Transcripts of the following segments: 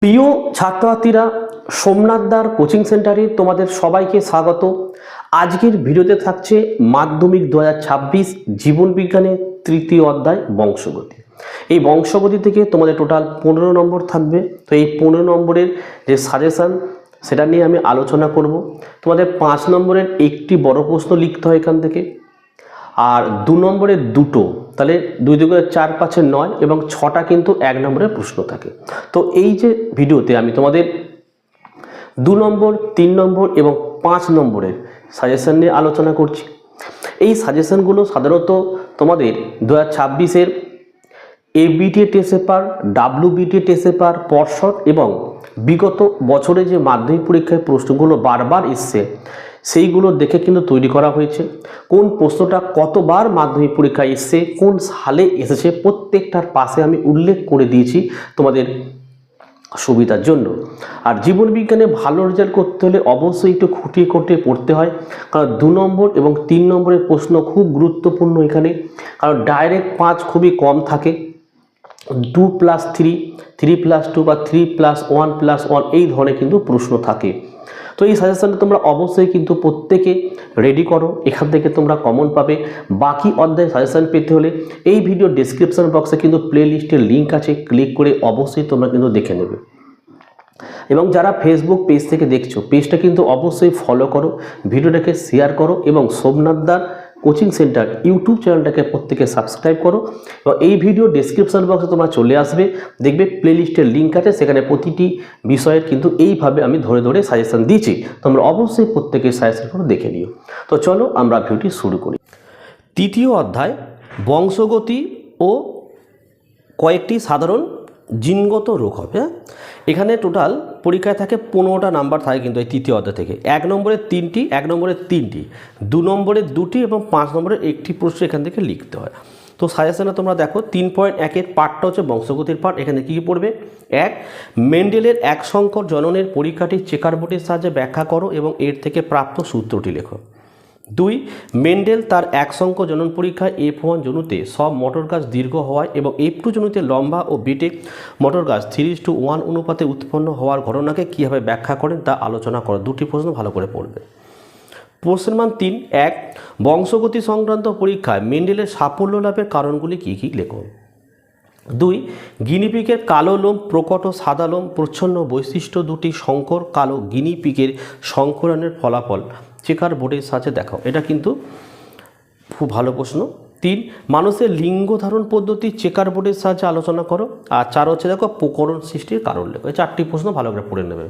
প্রিয় ছাত্রছাত্রীরা, সোমনাথদার কোচিং সেন্টারে তোমাদের সবাইকে স্বাগত। আজকের ভিডিওতে থাকছে মাধ্যমিক 2026 জীবন বিজ্ঞানের তৃতীয় অধ্যায় বংশগতি। এই বংশগতি থেকে তোমাদের টোটাল 15 নম্বর থাকবে। তো এই 15 নম্বরের যে সাজেশান সেটা নিয়ে আমি আলোচনা করব। তোমাদের 5 নম্বরের একটি বড় প্রশ্ন লিখতে হয় এখান থেকে, আর 2 নম্বরের দুটো, তাহলে 2 2 4 5 9 এবং 6টা কিন্তু 1 নম্বরের প্রশ্ন থাকে। তো এই যে ভিডিওতে আমি তোমাদের 2 নম্বর 3 নম্বর এবং 5 নম্বরের সাজেশন নিয়ে আলোচনা করছি। এই সাজেশনগুলো সাধারণত তোমাদের 2026-এর ABTA test paper, WBTA test paper, পর্ষদ এবং বিগত বছরে যে মাধ্যমিক পরীক্ষায় প্রশ্নগুলো বারবার এসছে সেইগুলো দেখে কিন্তু তৈরি করা হয়েছে। কোন প্রশ্নটা কতবার মাধ্যমিক পরীক্ষায় এসছে, কোন সালে এসেছে, প্রত্যেকটার পাশে আমি উল্লেখ করে দিয়েছি তোমাদের সুবিধার জন্য। আর জীবন বিজ্ঞানে ভালো রেজাল্ট করতে হলে অবশ্যই একটু খুঁটিয়ে খুঁটিয়ে পড়তে হয়, কারণ 2 নম্বর এবং 3 নম্বরের প্রশ্ন খুব গুরুত্বপূর্ণ এখানে, কারণ ডাইরেক্ট 5 খুবই কম থাকে। 2+3, 3+2 বা 3+1+1 এই ধরনের কিন্তু প্রশ্ন থাকে। তো এই সাজেশনটা তোমরা অবশ্যই কিন্তু প্রত্যেকে রেডি করো, এখান থেকে তোমরা কমন পাবে। বাকি অধ্যায় সাজেশন পেতে হলে এই ভিডিও ডেসক্রিপশন বক্সে কিন্তু প্লে লিস্টের লিঙ্ক আছে, ক্লিক করে অবশ্যই তোমরা কিন্তু দেখে নেবে। এবং যারা ফেসবুক পেজ থেকে দেখছো, পেজটা কিন্তু অবশ্যই ফলো করো, ভিডিওটাকে শেয়ার করো এবং সোমনাথদার কোচিং সেন্টার ইউটিউব চ্যানেলটাকে প্রত্যেকে সাবস্ক্রাইব করো। এবং এই ভিডিও ডেসক্রিপশন বক্সে তোমরা চলে আসবে, দেখবে প্লেলিস্টের লিঙ্ক আছে, সেখানে প্রতিটি বিষয়ের কিন্তু এইভাবে আমি ধরে ধরে সাজেশন দিয়েছি। তোমরা অবশ্যই প্রত্যেকের সাজেশনগুলো দেখে নিও। তো চলো আমরা ভিডিওটি শুরু করি। তৃতীয় অধ্যায় বংশগতি ও কয়েকটি সাধারণ জিনগত রোগ হবে। এখানে টোটাল পরীক্ষায় থাকে 15টা নাম্বার থাকে কিন্তু এই তৃতীয় অধ্যায় থেকে। 1 নম্বরে 3টি, 1 নম্বরে 3টি, 2 নম্বরে 2টি এবং 5 নম্বরে একটি প্রশ্ন এখান থেকে লিখতে হয়। তো সাজেশনে তোমরা দেখো 3.1-এর পার্টটা হচ্ছে বংশগতির পার্ট। এখানে কী কী পড়বে? 1, মেন্ডেলের এক সংকর জননের পরীক্ষাটি চেকার বোর্ডের সাহায্যে ব্যাখ্যা করো এবং এর থেকে প্রাপ্ত সূত্রটি লেখো। 2, মেন্ডেল তার এক সংখ্য জনন পরীক্ষায় F1 জনুতে সব মটর গাছ দীর্ঘ হওয়ায় এবং F2 জনুতে লম্বা ও বেটে মটর গাছ 3:1 অনুপাতে উৎপন্ন হওয়ার ঘটনাকে কীভাবে ব্যাখ্যা করেন তা আলোচনা করো। 2টি প্রশ্ন ভালো করে পড়বে। প্রশ্নের মান 3, 1, বংশগতি সংক্রান্ত পরীক্ষায় মেন্ডেলের সাফল্য লাভের কারণগুলি কী কী লেখো। 2, গিনিপিগের কালো লোম, প্রকট ও সাদা লোম প্রচ্ছন্ন বৈশিষ্ট্য দুটি সংকর কালো গিনিপিগের সংকরণের ফলাফল চেকার বোর্ডের সাহায্যে দেখাও। এটা কিন্তু খুব ভালো প্রশ্ন। 3, মানুষের লিঙ্গ ধারণ পদ্ধতি চেকার বোর্ডের সাহায্যে আলোচনা করো। আর 4 হচ্ছে দেখো প্রকরণ সৃষ্টির কারণ লেখো। এই 4টি প্রশ্ন ভালো করে পড়ে নেবে।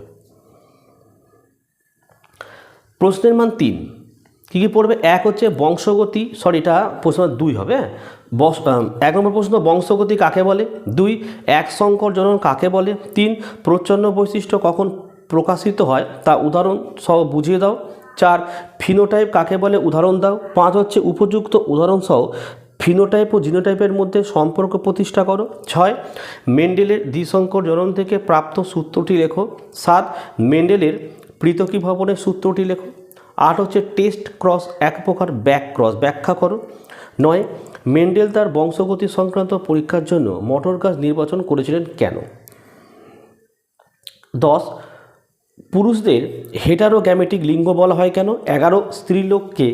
প্রশ্নের মান 3 কী কী পড়বে? 1 হচ্ছে বংশগতি, এটা প্রশ্ন 2 হবে। 1 নম্বর প্রশ্ন, বংশগতি কাকে বলে? 2, এক সংকর জনন কাকে বলে? 3, প্রচ্ছন্ন বৈশিষ্ট্য কখন প্রকাশিত হয় তা উদাহরণ সহ বুঝিয়ে দাও। 4, ফিনোটাইপ কাকে বলে? উদাহরণ দাও। 5 হচ্ছে উপযুক্ত উদাহরণ সহ ফিনোটাইপ ও জিনোটাইপের মধ্যে সম্পর্ক প্রতিষ্ঠা করো। 6, মেন্ডেলের দ্বিসংকর জনন থেকে প্রাপ্ত সূত্রটি লেখো। 7, মেন্ডেলের পৃথকীভবনের সূত্রটি লেখো। 8 হচ্ছে টেস্ট ক্রস এক প্রকার ব্যাক ক্রস ব্যাখ্যা করো। 9, মেন্ডেল তার বংশগতি সংক্রান্ত পরীক্ষার জন্য মটর গাছ নির্বাচন করেছিলেন কেন। 10, পুরুষদের হেটারোগ্যামেটিক লিঙ্গ বলা হয় কেন। 11, স্ত্রীলোককে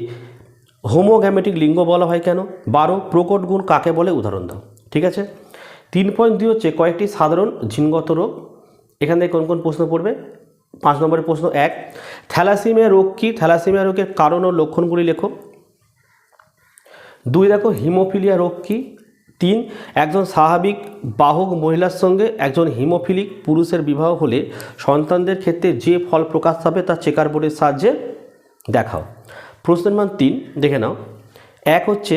হোমোগ্যামেটিক লিঙ্গ বলা হয় কেন। 12, প্রকট গুণ কাকে বলে? উদাহরণ দাও। ঠিক আছে। 3.2 হচ্ছে কয়েকটি সাধারণ জিনগত রোগ। এখান থেকে কোন কোন প্রশ্ন পড়বে? 5 নম্বরের প্রশ্ন 1, থ্যালাসেমিয়া রোগ কী? থ্যালাসেমিয়া রোগের কারণ ও লক্ষণগুলি লেখো। 2, দেখো হিমোফিলিয়া রোগ কী। 3, একজন স্বাভাবিক বাহক মহিলার সঙ্গে একজন হিমোফিলিক পুরুষের বিবাহ হলে সন্তানদের ক্ষেত্রে যে ফল প্রকাশ পাবে তা চেকার বোর্ডের সাহায্যে দেখাও। প্রশ্নের মান 3 দেখে নাও। 1 হচ্ছে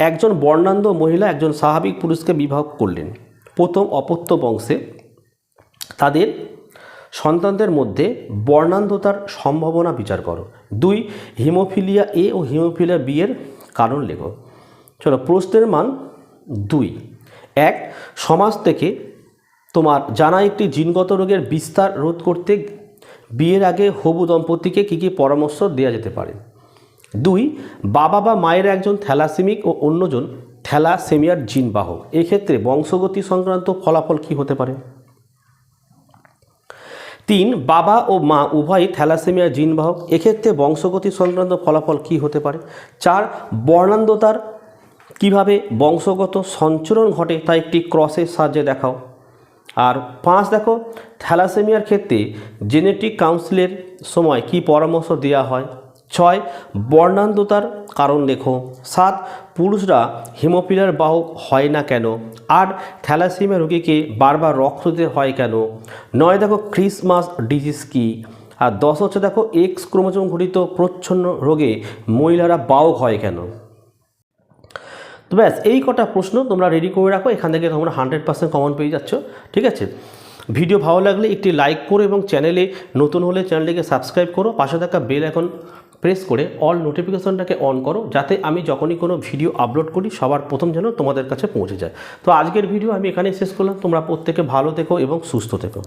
একজন বর্ণান্ধ মহিলা একজন স্বাভাবিক পুরুষকে বিবাহ করলেন। প্রথম অপত্য বংশে তাদের সন্তানদের মধ্যে বর্ণান্ধতার সম্ভাবনা বিচার করো। 2, হিমোফিলিয়া এ ও হিমোফিলিয়া বি এর কারণ লেখো। চলো প্রশ্নের মান 2, 1, সমাজ থেকে তোমার জানা একটি জিনগত রোগের বিস্তার রোধ করতে বিয়ের আগে হবু দম্পতিকে কী কী পরামর্শ দেওয়া যেতে পারে। 2, বাবা বা মায়ের একজন থ্যালাসেমিক ও অন্যজন থ্যালাসেমিয়ার জিন বাহক, এক্ষেত্রে বংশগতি সংক্রান্ত ফলাফল কী হতে পারে। 3, বাবা ও মা উভয়ই থ্যালাসেমিয়া জিনবাহক, এক্ষেত্রে বংশগতি সংক্রান্ত ফলাফল কী হতে পারে। 4, বর্ণান্ধতার কিভাবে বংশগত সঞ্চরণ ঘটে তা একটি ক্রসের সাহায্যে দেখাও। আর 5 দেখো, থ্যালাসেমিয়ার ক্ষেত্রে জেনেটিক কাউন্সিলের সময় কি পরামর্শ দেওয়া হয়। 6, বর্ণান্ধতার কারণ লেখো। 7, পুরুষরা হিমোফিলিয়ার বাহক হয় না কেন। 8, থ্যালাসেমিয়া রোগীকে বারবার রক্ত দিতে হয় কেন। 9 দেখো, ক্রিসমাস ডিজিজ কী। আর 10 হচ্ছে দেখো, এক্স ক্রোমোজোম ঘটিত প্রচ্ছন্ন রোগে মহিলারা বাহক হয় কেন। তো ব্যাস এই কটা প্রশ্ন তোমরা রেডি করে রাখো, এখান থেকে তোমরা 100% কমন পেয়ে যাচ্ছ। ঠিক আছে, ভিডিও ভালো লাগলে একটি লাইক করো এবং চ্যানেলে নতুন হলে চ্যানেলটিকে সাবস্ক্রাইব করো, পাশে থাকা বেল আইকন প্রেস করে অল নোটিফিকেশনটাকে অন করো, যাতে আমি যখনই কোনো ভিডিও আপলোড করি সবার প্রথম যেন তোমাদের কাছে পৌঁছে যায়। তো আজকের ভিডিও আমি এখানেই শেষ করলাম। তোমরা প্রত্যেকে ভালো থেকো এবং সুস্থ থেকো।